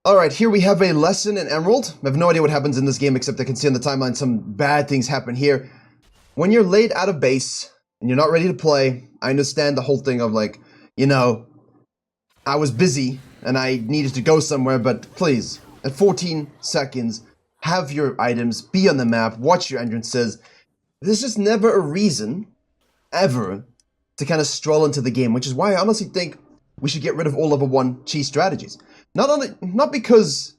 Alright, here we have a lesson in Emerald. I have no idea what happens in this game except I can see on the timeline some bad things happen here. When you're laid out of base and you're not ready to play, I understand the whole thing of like, you know, I was busy and I needed to go somewhere, but please, at 14 seconds, have your items, be on the map, watch your entrances. There's just never a reason, ever, to kind of stroll into the game, which is why I honestly think we should get rid of all level 1 cheese strategies. Not because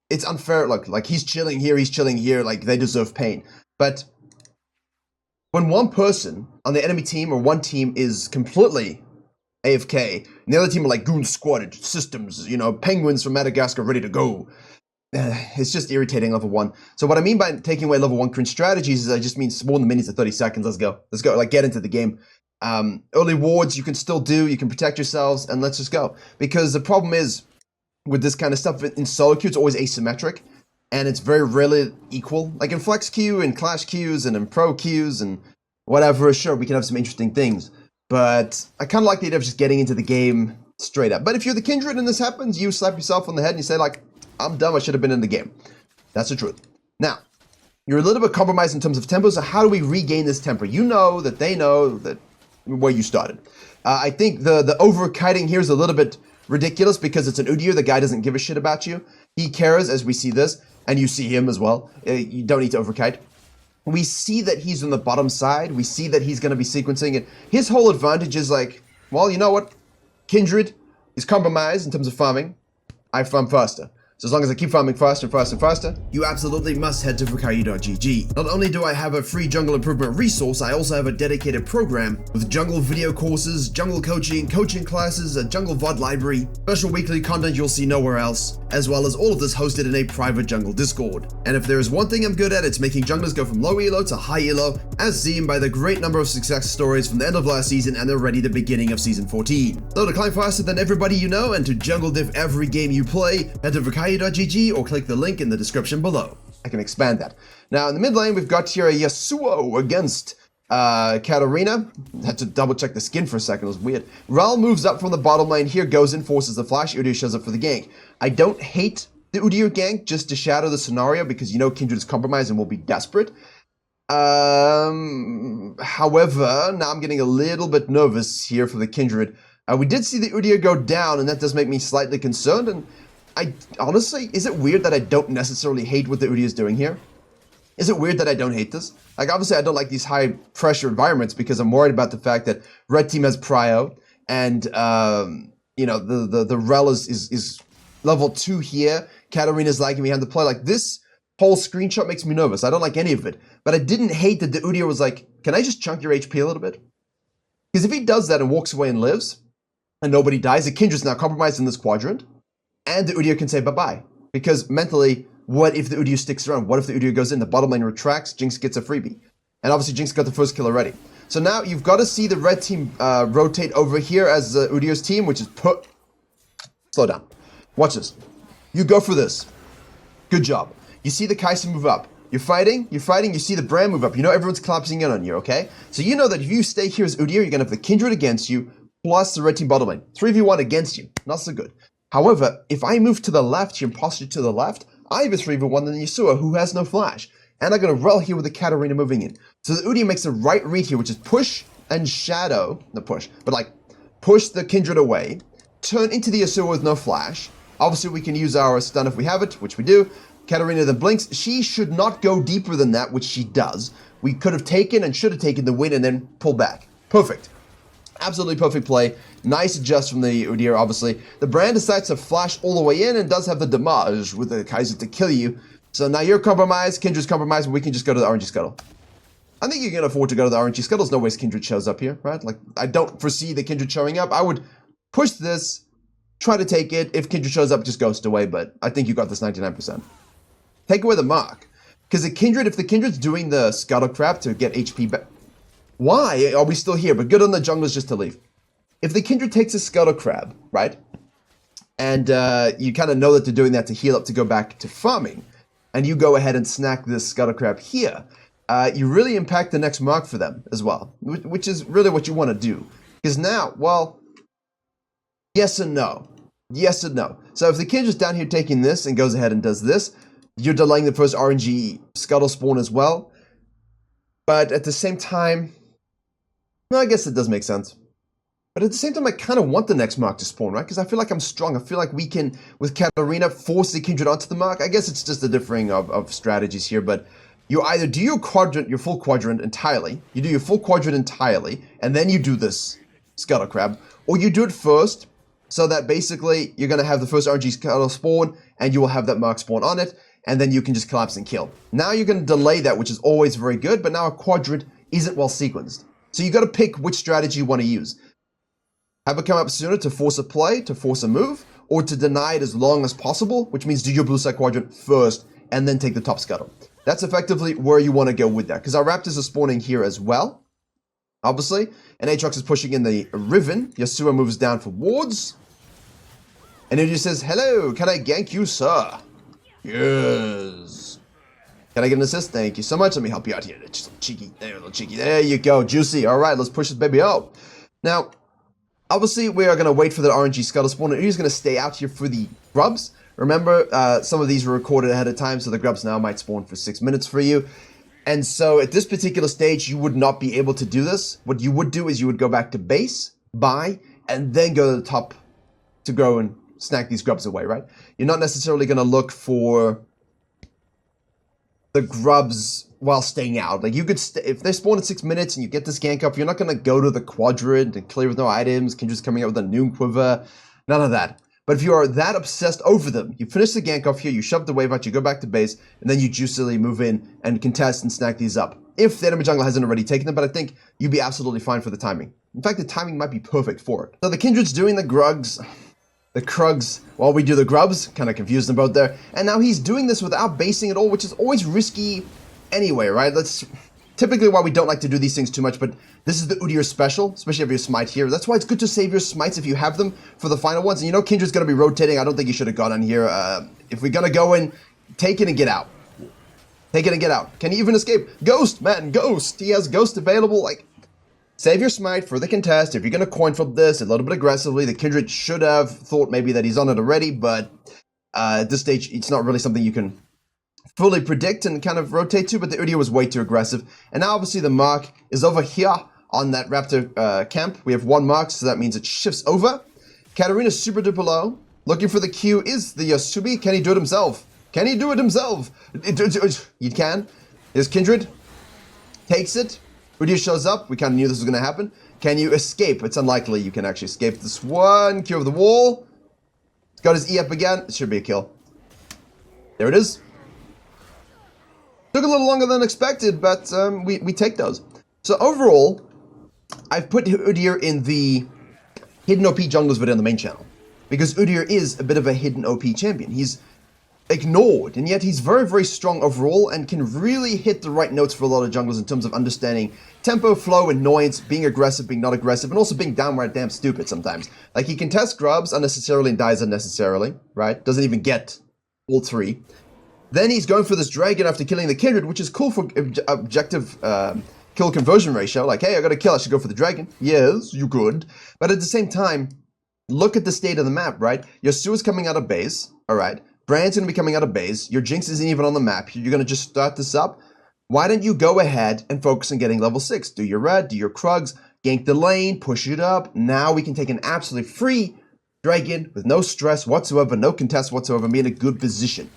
it's unfair, like he's chilling here, like they deserve pain. But when one person on the enemy team or one team is completely AFK, and the other team are like goon squatted, systems, you know, penguins from Madagascar ready to go. It's just irritating level 1. So what I mean by taking away level 1 cringe strategies is I just mean spawn the minis at 30 seconds. Let's go, like get into the game. Early wards you can still do, you can protect yourselves, and let's just go. Because the problem is, with this kind of stuff in solo queue, it's always asymmetric, and it's very rarely equal. Like in flex queue, and clash queues, and in pro queues, and whatever, sure, we can have some interesting things. But I kind of like the idea of just getting into the game straight up. But if you're the Kindred and this happens, you slap yourself on the head and you say like, I'm dumb, I should have been in the game. That's the truth. Now, you're a little bit compromised in terms of tempo, so how do we regain this tempo? You know that they know that where you started. I think the over-kiting here is a little bit ridiculous because it's an Udyr. The guy doesn't give a shit about you. He cares, as we see this, and you see him as well. You don't need to overkite. We see that he's on the bottom side. We see that he's going to be sequencing it. His whole advantage is like, well, you know what? Kindred is compromised in terms of farming. I farm faster. So as long as I keep farming faster and faster and faster, you absolutely must head to Virkayu.gg. Not only do I have a free jungle improvement resource, I also have a dedicated program with jungle video courses, jungle coaching classes, a jungle VOD library, special weekly content you'll see nowhere else, as well as all of this hosted in a private jungle Discord. And if there is one thing I'm good at, it's making junglers go from low elo to high elo, as seen by the great number of success stories from the end of last season and already the beginning of season 14. So to climb faster than everybody you know and to jungle diff every game you play, head to Virkayu.gg or click the link in the description below. I can expand that. Now in the mid lane, we've got here a Yasuo against Katarina. Had to double check the skin for a second, it was weird. Ral moves up from the bottom lane here, goes in, forces the flash. Udyr shows up for the gank. I don't hate the Udyr gank just to shadow the scenario because you know Kindred is compromised and will be desperate. However, now I'm getting a little bit nervous here for the Kindred. We did see the Udyr go down, and that does make me slightly concerned. And I honestly, is it weird that I don't necessarily hate what the Udyr is doing here? Is it weird that I don't hate this? Like, obviously, I don't like these high pressure environments because I'm worried about the fact that red team has prio, and you know, the Rel is level 2 here. Katarina's lagging behind the play. Like, this whole screenshot makes me nervous. I don't like any of it. But I didn't hate that the Udyr was like, can I just chunk your HP a little bit? Because if he does that and walks away and lives, and nobody dies, the Kindred's now compromised in this quadrant, and the Udyr can say bye-bye. Because mentally, what if the Udyr sticks around? What if the Udyr goes in? The bottom lane retracts, Jinx gets a freebie. And obviously Jinx got the first kill already. So now you've got to see the red team rotate over here as Udyr's team, which is put... Slow down. Watch this. You go for this. Good job. You see the Kai'Sa move up. You're fighting, you see the Brand move up. You know everyone's collapsing in on you, okay? So you know that if you stay here as Udyr, you're going to have the Kindred against you, plus the red team bottom lane. 3v1 against you. Not so good. However, if I move to the left, your posture to the left, I have a 3v1 than Yasuo, who has no flash. And I'm going to Rel here with the Katarina moving in. So the Udyr makes the right read here, which is push and shadow. No push, but like push the Kindred away, turn into the Yasuo with no flash. Obviously, we can use our stun if we have it, which we do. Katarina then blinks. She should not go deeper than that, which she does. We could have taken and should have taken the win and then pull back. Perfect. Absolutely perfect play. Nice adjust from the Udyr, obviously. The Brand decides to flash all the way in and does have the damage with the Kai'Sa to kill you. So now you're compromised, Kindred's compromised, but we can just go to the RNG Scuttle. I think you can afford to go to the RNG Scuttle. There's no way Kindred shows up here, right? Like, I don't foresee the Kindred showing up. I would push this, try to take it. If Kindred shows up, just ghost away, but I think you got this 99%. Take away the mark. Because the Kindred, if the Kindred's doing the Scuttle crap to get HP back... Why are we still here? But good on the junglers just to leave. If the Kindred takes a Scuttle Crab, right? And you kind of know that they're doing that to heal up to go back to farming, and you go ahead and snack this Scuttle Crab here, you really impact the next mark for them as well, which is really what you want to do. Because now, well, yes and no. Yes and no. So if the Kindred's down here taking this and goes ahead and does this, you're delaying the first RNG scuttle spawn as well. But at the same time, no, I guess it does make sense. But at the same time, I kind of want the next mark to spawn, right? Because I feel like I'm strong. I feel like we can, with Katarina, force the Kindred onto the mark. I guess it's just a differing of strategies here, but you either do your quadrant, your full quadrant entirely, you do your full quadrant entirely, and then you do this Scuttle Crab, or you do it first, so that basically you're going to have the first RNG Scuttle spawn, and you will have that mark spawn on it, and then you can just collapse and kill. Now you're going to delay that, which is always very good, but now a quadrant isn't well sequenced. So you got to pick which strategy you want to use. Have it come up sooner to force a play, to force a move, or to deny it as long as possible, which means do your blue side quadrant first, and then take the top scuttle. That's effectively where you want to go with that, because our Raptors are spawning here as well, obviously, and Aatrox is pushing in the Riven. Yasuo moves down for wards, and Udyr says, hello, can I gank you, sir? Yes. Can I get an assist? Thank you so much. Let me help you out here. Just cheeky. There, a little cheeky. There you go. Juicy. All right, let's push this baby out. Now, obviously, we are going to wait for the RNG scuttle spawn. Udyr's going to stay out here for the grubs. Remember, some of these were recorded ahead of time, so the grubs now might spawn for 6 minutes for you. And so at this particular stage, you would not be able to do this. What you would do is you would go back to base, buy, and then go to the top to go and snag these grubs away, right? You're not necessarily going to look for the grubs while staying out. Like, you could, if they spawn in 6 minutes and you get this gank up, you're not going to go to the quadrant and clear with no items, Kindred's coming out with a noon quiver, none of that. But if you are that obsessed over them, you finish the gank off here, you shove the wave out, you go back to base, and then you juicily move in and contest and snag these up. If the enemy jungler hasn't already taken them, but I think you'd be absolutely fine for the timing. In fact, the timing might be perfect for it. So the Kindred's doing the Krugs, while we do the grubs, kind of confused them both there. And now he's doing this without basing at all, which is always risky anyway, right? That's typically why we don't like to do these things too much, but this is the Udyr special, especially if you smite here. That's why it's good to save your smites if you have them for the final ones. And you know Kindred's going to be rotating. I don't think you should have gone on here. If we're going to go in, take it and get out. Take it and get out. Can he even escape? Ghost, man, Ghost. He has Ghost available. Like, save your smite for the contest. If you're going to coin flip this a little bit aggressively, the Kindred should have thought maybe that he's on it already, but at this stage, it's not really something you can fully predict and kind of rotate to, but the Udyr was way too aggressive. And now obviously the mark is over here on that Raptor camp. We have one mark, so that means it shifts over. Katarina's super duper low. Looking for the Q is the Yasubi. Can he do it himself? Can he do it himself? He can. Here's Kindred. Takes it. Udyr shows up. We kind of knew this was going to happen. Can you escape? It's unlikely you can actually escape this one. Q over the wall. He's got his E up again. It should be a kill. There it is. Took a little longer than expected, but we take those. So overall, I've put Udyr in the hidden OP junglers video on the main channel, because Udyr is a bit of a hidden OP champion. He's ignored, and yet he's very, very strong overall and can really hit the right notes for a lot of junglers in terms of understanding tempo, flow, annoyance, being aggressive, being not aggressive, and also being downright damn stupid sometimes. Like, he can test grubs unnecessarily and dies unnecessarily, right? Doesn't even get all three. Then he's going for this dragon after killing the Kindred, which is cool for objective kill conversion ratio. Like, hey, I got a kill, I should go for the dragon. Yes, you could. But at the same time, look at the state of the map, right? Your Yasuo's coming out of base, all right? Brand's going to be coming out of base. Your Jinx isn't even on the map. You're going to just start this up. Why don't you go ahead and focus on getting level 6? Do your red, do your Krugs, gank the lane, push it up. Now we can take an absolutely free dragon with no stress whatsoever, no contest whatsoever, and be in a good position.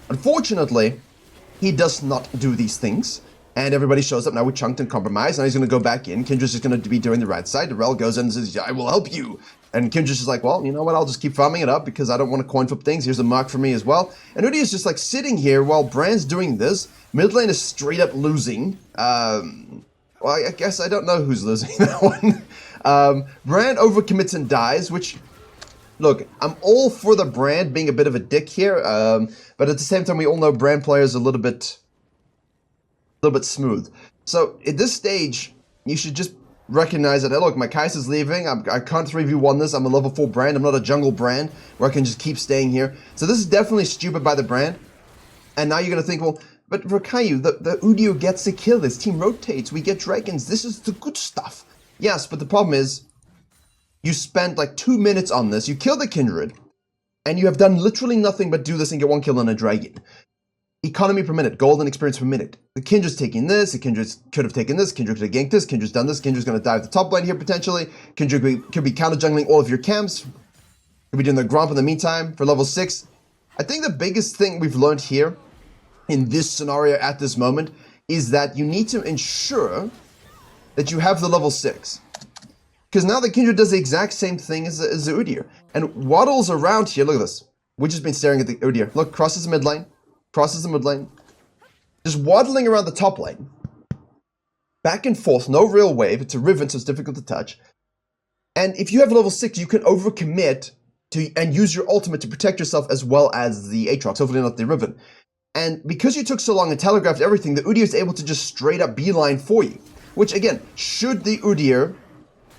Unfortunately, he does not do these things, and everybody shows up now with chunked and compromised. Now he's going to go back in. Kindred's just going to be doing the right side. Darrell goes in and says, I will help you. And Kindred's just like, well, you know what? I'll just keep farming it up because I don't want to coin flip things. Here's a mark for me as well. And Udyr is just like sitting here while Brand's doing this. Mid lane is straight up losing. Well, I guess I don't know who's losing that one. Brand overcommits and dies, which... Look, I'm all for the Brand being a bit of a dick here, but at the same time, we all know Brand players are a little bit smooth. So at this stage, you should just recognize that, hey, look, my Kai'Sa's leaving. I can't 3v1 this. I'm a level 4 Brand. I'm not a jungle Brand where I can just keep staying here. So this is definitely stupid by the Brand. And now you're going to think, well, but Virkayu, the Udyr gets the kill. This team rotates. We get dragons. This is the good stuff. Yes, but the problem is, you spent like 2 minutes on this, you killed the Kindred, And you have done literally nothing but do this and get 1 kill on a dragon. Economy per minute, golden experience per minute. The Kindred's taking this, the Kindred could have taken this, Kindred could have ganked this, Kindred's done this, Kindred's going to dive the top lane here potentially. Kindred could be counter jungling all of your camps. Could be doing the Gromp in the meantime for level 6. I think the biggest thing we've learned here in this scenario at this moment is that you need to ensure that you have the level 6. Because now the Kindred does the exact same thing as the Udyr. And waddles around here, look at this. We've just been staring at the Udyr. Look, crosses the mid lane. Crosses the mid lane. Just waddling around the top lane. Back and forth, no real wave. It's a Riven, so it's difficult to touch. And if you have level 6, you can overcommit and use your ultimate to protect yourself as well as the Aatrox, hopefully not the Riven. And because you took so long and telegraphed everything, the Udyr is able to just straight up beeline for you. Which again, should the Udyr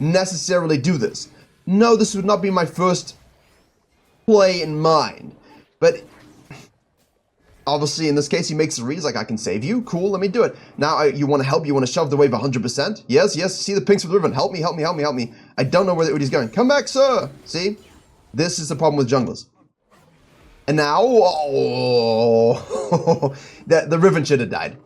necessarily do this? No, this would not be my first play in mind. But obviously, in this case, he makes the reads like, I can save you. Cool, let me do it. Now, you want to help? You want to shove the wave 100%? Yes, yes. See the pinks with the Riven. Help me, help me, help me, help me. I don't know where the Udyr's going. Come back, sir. See? This is the problem with junglers. And now, oh, the Riven should have died.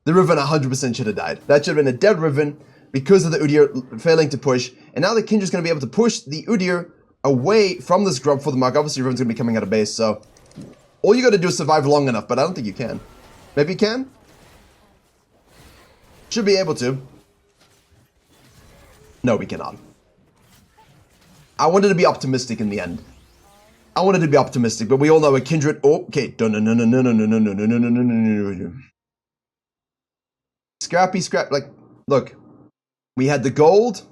The Riven 100% should have died. That should have been a dead Riven because of the Udyr failing to push. And now the Kindred's going to be able to push the Udyr away from this Grub for the mark. Obviously, Riven's going to be coming out of base, so all you got to do is survive long enough, but I don't think you can. Maybe you can? Should be able to. No, we cannot. I wanted to be optimistic in the end. I wanted to be optimistic, but we all know a Kindred. Oh, okay. Scrappy, scrap. Like, look, we had the gold.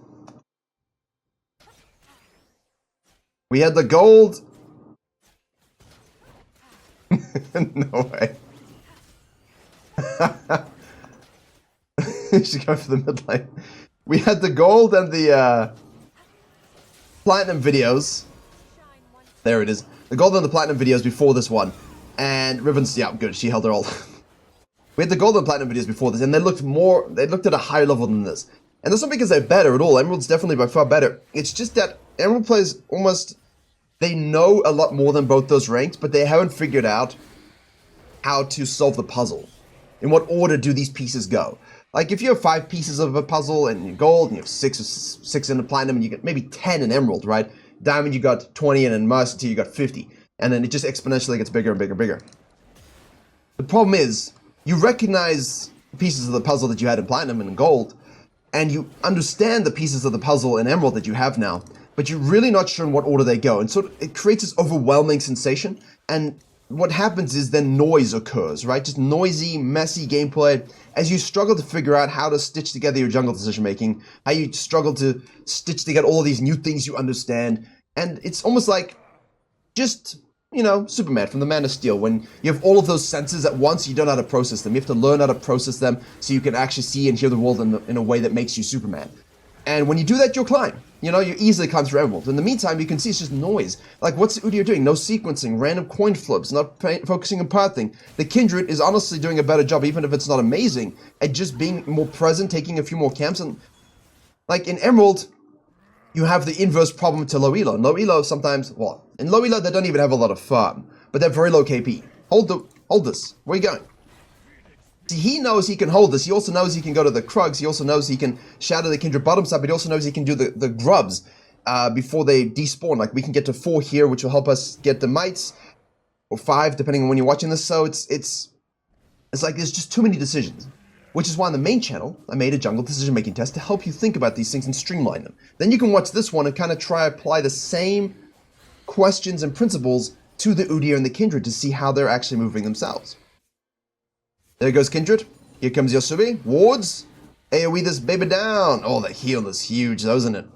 We had the gold. No way. Should go for the mid lane. We had the gold and the platinum videos. There it is. The gold and the platinum videos before this one. And Riven's, yeah, good. She held her all. We had the gold and platinum videos before this, and they looked at a higher level than this. And that's not because they're better at all. Emerald's definitely by far better. It's just that Emerald plays almost, they know a lot more than both those ranks, but they haven't figured out how to solve the puzzle. In what order do these pieces go? Like, if you have 5 pieces of a puzzle in gold, and you have 6 in the platinum, and you get maybe 10 in emerald, right? Diamond, you got 20, and in master tier, you got 50. And then it just exponentially gets bigger and bigger and bigger. The problem is, you recognize pieces of the puzzle that you had in platinum and in gold, and you understand the pieces of the puzzle in emerald that you have now, but you're really not sure in what order they go. And so it creates this overwhelming sensation, and what happens is then noise occurs, right? Just noisy, messy gameplay as you struggle to figure out how to stitch together your jungle decision making, how you struggle to stitch together all of these new things you understand. And it's almost like just, you know, Superman from the Man of Steel. When you have all of those senses at once, you don't know how to process them. You have to learn how to process them so you can actually see and hear the world in a way that makes you Superman. And when you do that, you'll climb. You know, you easily climb through emerald. In the meantime, you can see it's just noise. Like, what's the Udyr doing? No sequencing, random coin flips, not focusing on pathing. The Kindred is honestly doing a better job, even if it's not amazing, at just being more present, taking a few more camps. And, like, in emerald, you have the inverse problem to low elo. In low elo, sometimes, well, in low elo, they don't even have a lot of farm, but they're very low KP. Hold this. Where are you going? See, he knows he can hold this. He also knows he can go to the Krugs. He also knows he can shatter the Kindred bottom side, but he also knows he can do the grubs before they despawn. Like, we can get to 4 here, which will help us get the mites, or 5, depending on when you're watching this. So it's like there's just too many decisions, which is why on the main channel, I made a jungle decision-making test to help you think about these things and streamline them. Then you can watch this one and kind of try apply the same questions and principles to the Udyr and the Kindred to see how they're actually moving themselves. There goes Kindred. Here comes Yasubi. Wards. AoE this baby down. Oh, that heal is huge, though, isn't it?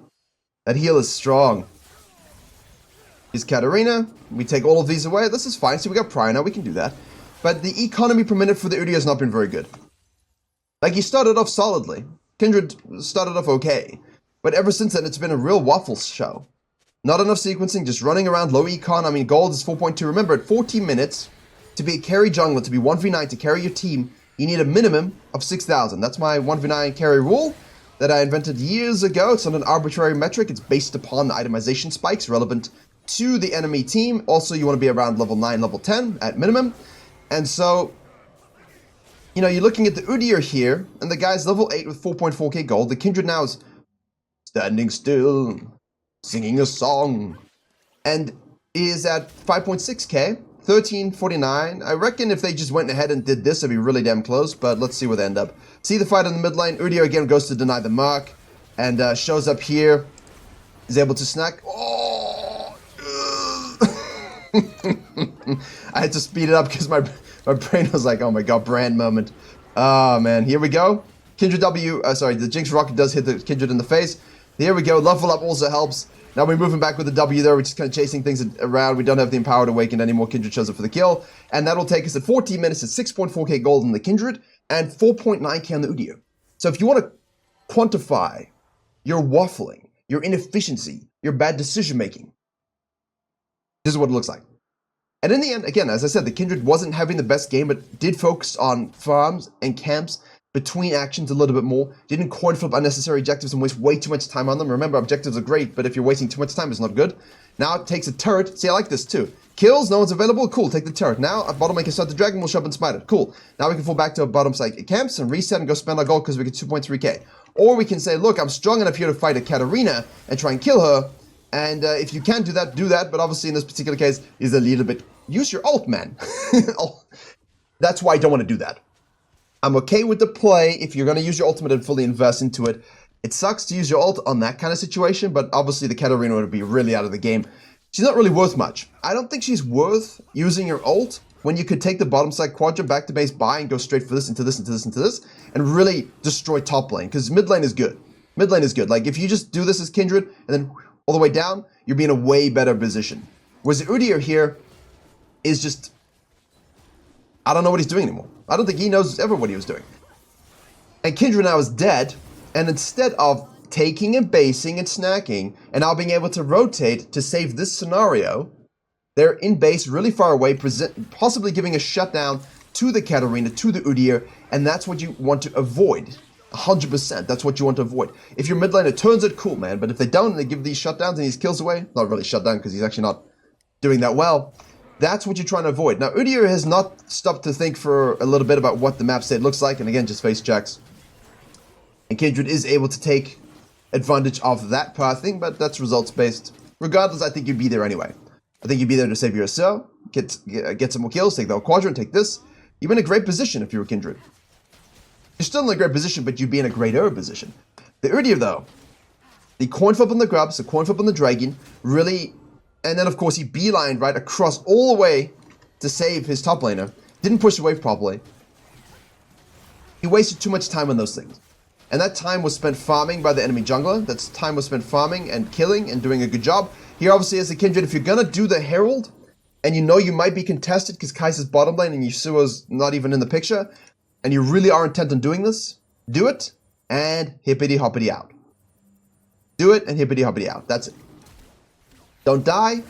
That heal is strong. Here's Katarina. We take all of these away. This is fine. So we got Prior now. We can do that. But the economy per minute for the Udyr has not been very good. Like, he started off solidly. Kindred started off okay. But ever since then, it's been a real waffles show. Not enough sequencing, just running around, low econ. I mean, gold is 4.2. Remember, at 14 minutes, to be a carry jungler, to be 1v9, to carry your team, you need a minimum of 6,000. That's my 1v9 carry rule that I invented years ago. It's not an arbitrary metric. It's based upon the itemization spikes relevant to the enemy team. Also, you want to be around level 9, level 10 at minimum. And so, you know, you're looking at the Udyr here, and the guy's level 8 with 4.4k gold. The Kindred now is standing still, singing a song, and is at 5.6k, 1349. I reckon if they just went ahead and did this, it'd be really damn close, but let's see where they end up. See the fight in the mid lane. Udyr again goes to deny the mark, and shows up here. Is able to snack. Oh! I had to speed it up because my brain was like, oh my god, brand moment. Oh man, here we go. Kindred the Jinx Rocket does hit the Kindred in the face. Here we go, level up also helps. Now we're moving back with the W there, we're just kind of chasing things around. We don't have the Empowered Awakened anymore. Kindred shows up for the kill. And that'll take us at 14 minutes at 6.4k gold on the Kindred and 4.9k on the Udyr. So if you want to quantify your waffling, your inefficiency, your bad decision making, this is what it looks like. And in the end, again, as I said, the Kindred wasn't having the best game, but did focus on farms and camps between actions a little bit more. Didn't coin flip unnecessary objectives and waste way too much time on them. Remember, objectives are great, but if you're wasting too much time, it's not good. Now it takes a turret. See, I like this too. Kills, no one's available. Cool, take the turret. Now, a bottom lane can start the dragon, we'll shove and smite it. Cool. Now we can fall back to our bottom side camps and reset and go spend our gold because we get 2.3k. Or we can say, look, I'm strong enough here to fight a Katarina and try and kill her. And if you can't do that, do that. But obviously in this particular case, is a little bit, use your ult, man. That's why I don't want to do that. I'm okay with the play if you're going to use your ultimate and fully invest into it. It sucks to use your ult on that kind of situation, but obviously the Katarina would be really out of the game. She's not really worth much. I don't think she's worth using your ult when you could take the bottom side quadrant back to base buy and go straight for this, into this, into this, into this, and really destroy top lane, because mid lane is good. Mid lane is good. Like, if you just do this as Kindred, and then all the way down, you'll be in a way better position. Whereas the Udyr here is just, I don't know what he's doing anymore. I don't think he knows ever what he was doing. And Kindred now is dead, and instead of taking and basing and snacking, and now being able to rotate to save this scenario, they're in base really far away, possibly giving a shutdown to the Katarina, to the Udyr, and that's what you want to avoid. 100%, that's what you want to avoid. If your mid laner turns it, cool, man, but if they don't and they give these shutdowns and these kills away, not really shutdown because he's actually not doing that well, that's what you're trying to avoid. Now, Udyr has not stopped to think for a little bit about what the map state looks like, and again, just face checks. And Kindred is able to take advantage of that pathing, but that's results-based. Regardless, I think you'd be there anyway. I think you'd be there to save yourself, get some more kills, take the quadrant, take this. You're in a great position if you're Kindred. You're still in a great position, but you'd be in a greater position. The Udyr, though, the coin flip on the grubs, the coin flip on the dragon, really, and then of course he beelined right across all the way to save his top laner. Didn't push the wave properly. He wasted too much time on those things. And that time was spent farming by the enemy jungler. That time was spent farming and killing and doing a good job. Here, obviously, as a Kindred, if you're gonna do the Herald, and you know you might be contested because Kai'Sa's bottom lane and Yasuo's not even in the picture, and you really are intent on doing this, do it, and hippity-hoppity out. Do it, and hippity-hoppity out. That's it. Don't die.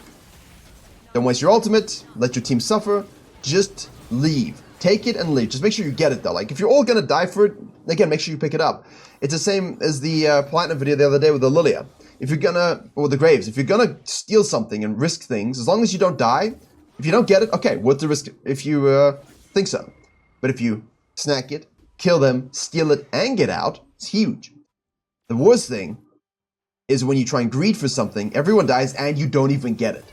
Don't waste your ultimate. Let your team suffer. Just leave. Take it and leave. Just make sure you get it, though. Like, if you're all gonna die for it, again, make sure you pick it up. It's the same as the Platinum video the other day with the Lilia. If you're gonna, or the Graves, if you're gonna steal something and risk things, as long as you don't die, if you don't get it, okay, worth the risk if you think so. But if you snack it, kill them, steal it, and get out, it's huge. The worst thing is when you try and greed for something, everyone dies, and you don't even get it.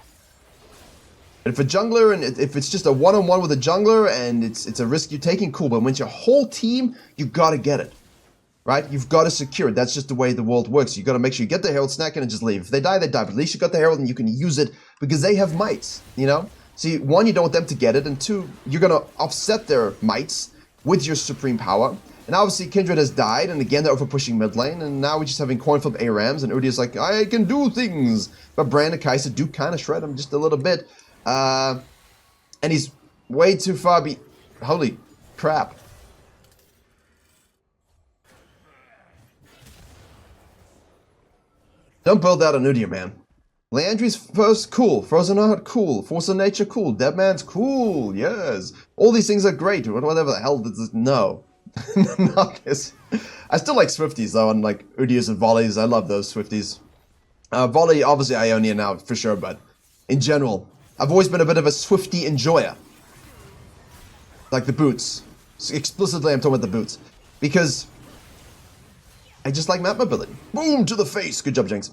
But if a jungler, and if it's just a one-on-one with a jungler, and it's a risk you're taking, cool, but when it's your whole team, you gotta get it. Right? You've got to secure it. That's just the way the world works. You've got to make sure you get the Herald, snack it, and just leave. If they die, they die. But at least you got the Herald and you can use it because they have mites, you know? See, one, you don't want them to get it, and two, you're going to offset their mites with your supreme power. And obviously, Kindred has died, and again, they're over-pushing mid lane, and now we're just having coin flip ARAMs, and Udyr's like, I can do things. But Brand and Kai'Sa do kind of shred him just a little bit. And he's way too far holy crap. Don't build that on Udyr, man. Leandri's first, cool. Frozen Heart, cool. Force of Nature, cool. Dead Man's, cool. Yes. All these things are great. Whatever the hell this is. No. Not this. I still like Swifties, though, and like Udyr's and Volleys. I love those Swifties. Volley, obviously Ionia now, for sure, but in general. I've always been a bit of a Swifty enjoyer. Like the boots. Explicitly, I'm talking about the boots. Because I just like map mobility. Boom to the face. Good job, Jinx.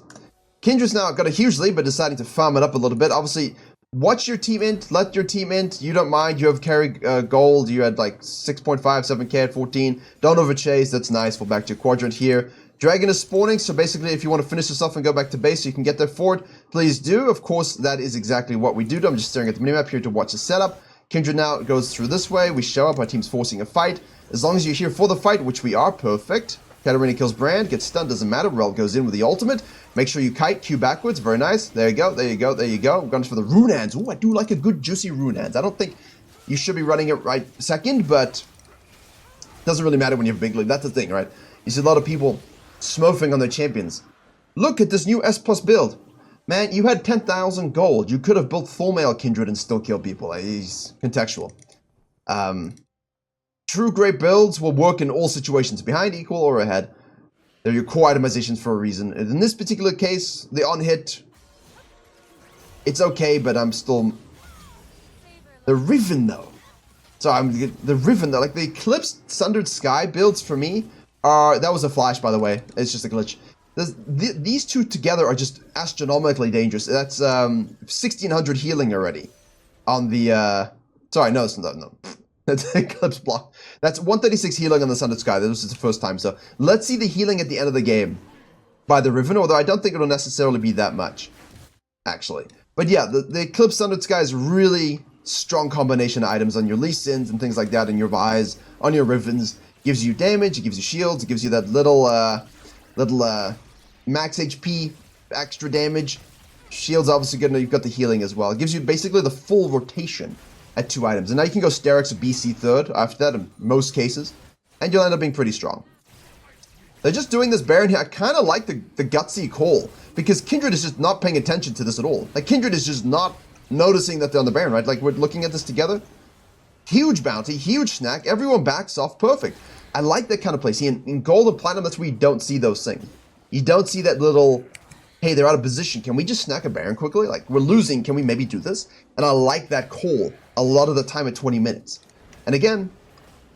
Kindred's now got a huge lead, but deciding to farm it up a little bit. Obviously, watch your team int. Let your team int. You don't mind. You have carry gold. You had like 6.5, 7k at 14. Don't overchase. That's nice. Fall back to your quadrant here. Dragon is spawning, so basically if you want to finish this off and go back to base so you can get there for it, please do. Of course, that is exactly what we do. I'm just staring at the minimap here to watch the setup. Kindred now goes through this way. We show up. Our team's forcing a fight. As long as you're here for the fight, which we are, perfect. Katarina kills Brand, gets stunned, doesn't matter. Rel goes in with the ultimate. Make sure you kite, Q backwards. Very nice. There you go, there you go, there you go. We're going for the rune hands. Ooh, I do like a good juicy rune hands. I don't think you should be running it right second, but it doesn't really matter when you have big lead. That's the thing, right? You see a lot of people smurfing on their champions. Look at this new S plus build. Man, you had 10,000 gold. You could have built full male Kindred and still kill people. He's contextual. True great builds will work in all situations, behind, equal, or ahead. They're your core itemizations for a reason. In this particular case, the on-hit, it's okay, but I'm still... The Riven, though. So the Riven, though, like the Eclipse Sundered Sky builds for me are... That was a flash, by the way. It's just a glitch. These two together are just astronomically dangerous. That's 1600 healing already on the... Sorry, no, it's not, no. That's Eclipse block. That's 136 healing on the Sundered Sky. This is the first time. So let's see the healing at the end of the game by the Riven, although I don't think it'll necessarily be that much, actually. But yeah, the Eclipse Sundered Sky is really strong combination of items on your Lee Sins and things like that, and your Vise, on your Rivens. Gives you damage, it gives you shields, it gives you that little max HP, extra damage. Shields obviously good, and you've got the healing as well. It gives you basically the full rotation at 2 items. And now you can go Sterix or BC third after that in most cases, and you'll end up being pretty strong. They're just doing this Baron here. I kind of like the gutsy call, because Kindred is just not paying attention to this at all. Like, Kindred is just not noticing that they're on the Baron, right? Like, we're looking at this together. Huge bounty, huge snack, everyone backs off, perfect. I like that kind of play. See, in Gold and Platinum, that's where you don't see those things. You don't see that little... Hey, they're out of position. Can we just snack a Baron quickly? Like, we're losing. Can we maybe do this? And I like that call a lot of the time at 20 minutes. And again,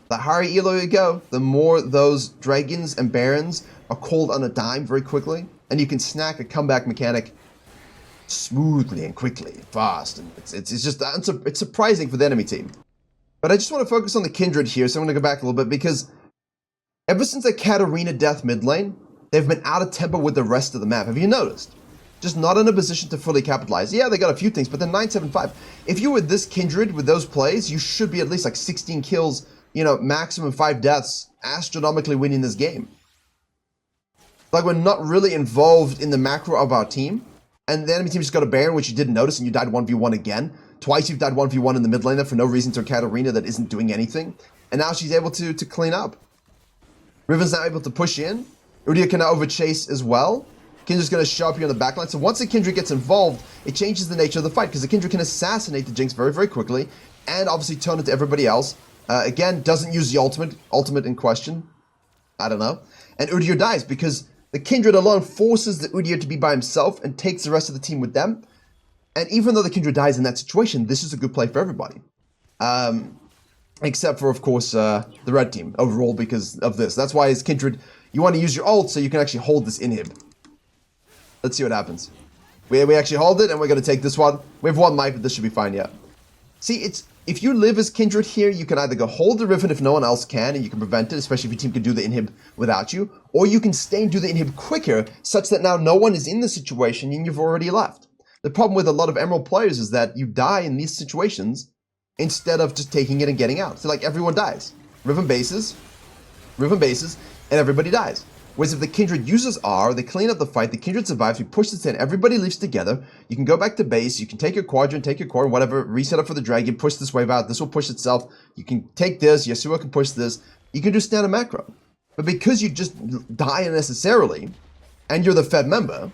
the higher elo you go, the more those Dragons and Barons are called on a dime very quickly. And you can snack a comeback mechanic smoothly and quickly, fast. And it's just, it's surprising for the enemy team. But I just want to focus on the Kindred here, so I'm going to go back a little bit, because ever since that Katarina death mid lane, they've been out of tempo with the rest of the map. Have you noticed? Just not in a position to fully capitalize. Yeah, they got a few things, but then 975. If you were this Kindred with those plays, you should be at least like 16 kills, you know, maximum 5 deaths, astronomically winning this game. Like, we're not really involved in the macro of our team, and the enemy team just got a Baron, which you didn't notice, and you died 1v1 again. Twice you've died 1v1 in the mid lane there for no reason to a Katarina that isn't doing anything. And now she's able to clean up. Riven's now able to push in. Udyr can now overchase as well. Kindred's going to show up here on the backline. So once the Kindred gets involved, it changes the nature of the fight, because the Kindred can assassinate the Jinx very, very quickly, and obviously turn it to everybody else. Again, doesn't use the ultimate in question. I don't know. And Udyr dies, because the Kindred alone forces the Udyr to be by himself and takes the rest of the team with them. And even though the Kindred dies in that situation, this is a good play for everybody. Except for, of course, the red team overall because of this. That's why as Kindred, you want to use your ult so you can actually hold this inhib. Let's see what happens. We actually hold it, and we're going to take this one. We have one might, but this should be fine, yeah. See, if you live as Kindred here, you can either go hold the Riven if no one else can, and you can prevent it, especially if your team can do the inhib without you, or you can stay and do the inhib quicker, such that now no one is in the situation and you've already left. The problem with a lot of Emerald players is that you die in these situations instead of just taking it and getting out. So like everyone dies. Riven bases, and everybody dies. Whereas if the Kindred uses R, they clean up the fight, the Kindred survives, we push this in, everybody leaves together, you can go back to base, you can take your quadrant, whatever, reset up for the dragon, push this wave out, this will push itself, you can take this, Yasuo can push this, you can do standard macro. But because you just die unnecessarily, and you're the Fed member,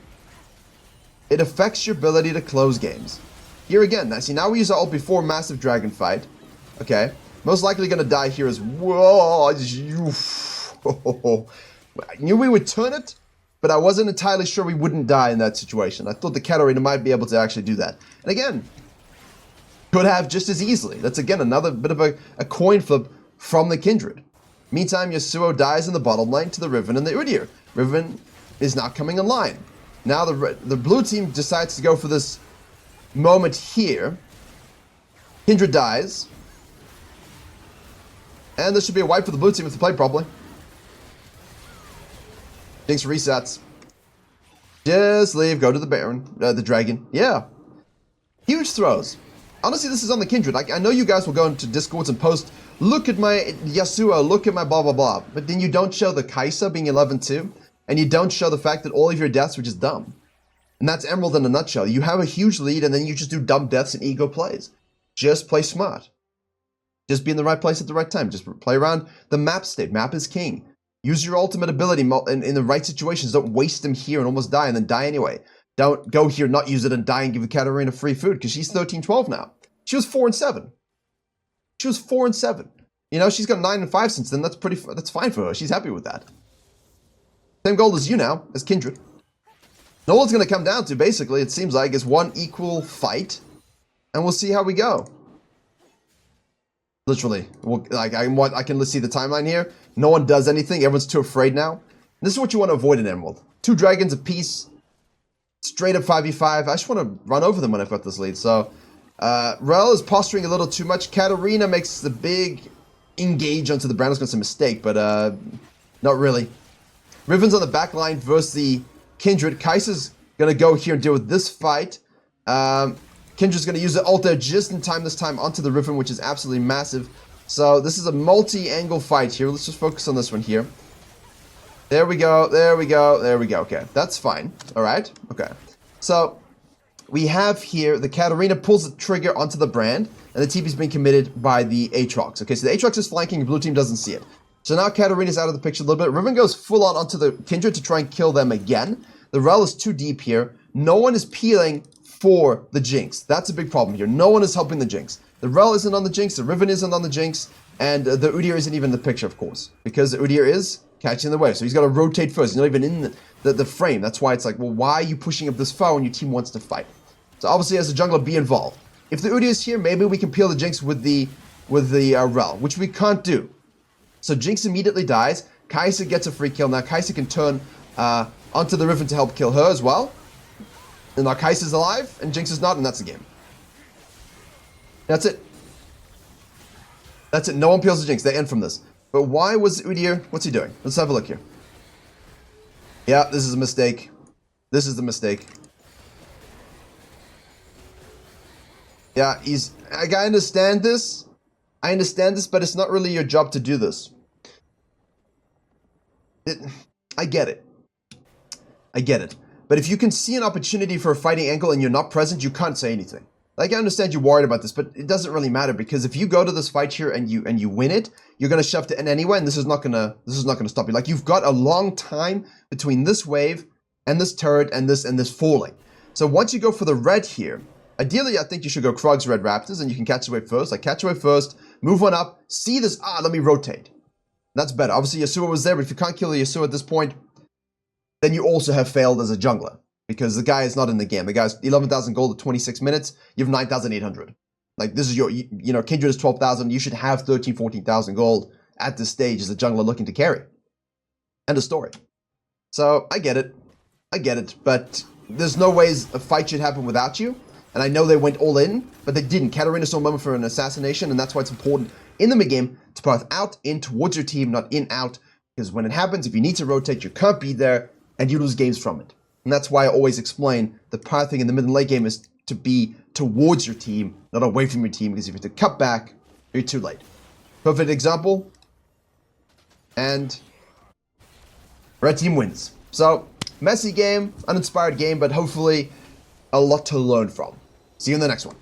it affects your ability to close games. Here again, now we use our ult before massive dragon fight. Okay, most likely gonna die here as well. I knew we would turn it, but I wasn't entirely sure we wouldn't die in that situation. I thought the Katarina might be able to actually do that. And again, could have just as easily. That's again another bit of a coin flip from the Kindred. Meantime, Yasuo dies in the bottom lane to the Riven and the Udyr. Riven is not coming online. Now the blue team decides to go for this moment here. Kindred dies. And there should be a wipe for the blue team if they play properly. Jinx resets. Just leave, go to the Baron, the Dragon. Yeah. Huge throws. Honestly, this is on the Kindred. I know you guys will go into Discords and post, look at my Yasuo, look at my blah, blah, blah. But then you don't show the Kai'Sa being 11-2, and you don't show the fact that all of your deaths were just dumb. And that's Emerald in a nutshell. You have a huge lead, and then you just do dumb deaths and ego plays. Just play smart. Just be in the right place at the right time. Just play around the map state. Map is king. Use your ultimate ability in the right situations. Don't waste them here and almost die and then die anyway. Don't go here, not use it, and die and give the Katarina free food because she's 13-12 now. She was 4-7. She was 4-7. You know, she's got 9-5 since then. That's fine for her. She's happy with that. Same goal as you now, as Kindred. And all it's going to come down to, basically, it seems like, is one equal fight, and we'll see how we go. Literally, I can see the timeline here. No one does anything. Everyone's too afraid now. And this is what you want to avoid in Emerald. 2 dragons apiece. Straight up 5v5. I just want to run over them when I've got this lead. So, Rel is posturing a little too much. Katarina makes the big engage onto the Brand. I was going to say mistake, but not really. Riven's on the back line versus the Kindred. Kai'Sa's going to go here and deal with this fight. Kindred's going to use the ult there just in time this time onto the Riven, which is absolutely massive. So this is a multi-angle fight here. Let's just focus on this one here. There we go, there we go, there we go. Okay, that's fine. All right, okay. So we have here the Katarina pulls the trigger onto the Brand, and the TP's been committed by the Aatrox. Okay, so the Aatrox is flanking, the blue team doesn't see it. So now Katarina's out of the picture a little bit. Riven goes full on onto the Kindred to try and kill them again. The Rel is too deep here. No one is peeling for the Jinx. That's a big problem here. No one is helping the Jinx. The Rel isn't on the Jinx, the Riven isn't on the Jinx, and the Udyr isn't even in the picture, of course, because the Udyr is catching the wave. So he's got to rotate first. He's not even in the frame. That's why it's like, well, why are you pushing up this far when your team wants to fight? So obviously, as a jungler, be involved. If the Udyr is here, maybe we can peel the Jinx with the Rel, which we can't do. So Jinx immediately dies. Kai'Sa gets a free kill. Now Kai'Sa can turn onto the Riven to help kill her as well. And now Kai'Sa's alive, and Jinx is not, and that's the game. That's it. That's it. No one peels the Jinx. They end from this. But why was Udyr... What's he doing? Let's have a look here. Yeah, this is a mistake. This is the mistake. Yeah, I understand this. I understand this, but it's not really your job to do this. I get it. I get it. But if you can see an opportunity for a fighting angle and you're not present, you can't say anything. Like, I understand you're worried about this, but it doesn't really matter, because if you go to this fight here and you win it, you're gonna shove to end anyway, and this is not gonna stop you. Like, you've got a long time between this wave and this turret and this falling. So once you go for the red here, ideally I think you should go Krog's Red Raptors, and you can catch the wave first. Like, catch the wave first, move one up, see this, let me rotate. That's better. Obviously Yasuo was there, but if you can't kill the Yasuo at this point, then you also have failed as a jungler, because the guy is not in the game. The guy's 11,000 gold at 26 minutes. You have 9,800. Like, this is your, you know, Kindred is 12,000. You should have 13, 14,000 gold at this stage as a jungler looking to carry. End of story. So, I get it. I get it. But there's no ways a fight should happen without you. And I know they went all in, but they didn't. Katarina saw a moment for an assassination, and that's why it's important in the mid-game to path out, in, towards your team, not in, out. Because when it happens, if you need to rotate, you can't be there, and you lose games from it. And that's why I always explain the pathing in the mid and late game is to be towards your team, not away from your team, because if you have to cut back, you're too late. Perfect example. And red team wins. So, messy game, uninspired game, but hopefully a lot to learn from. See you in the next one.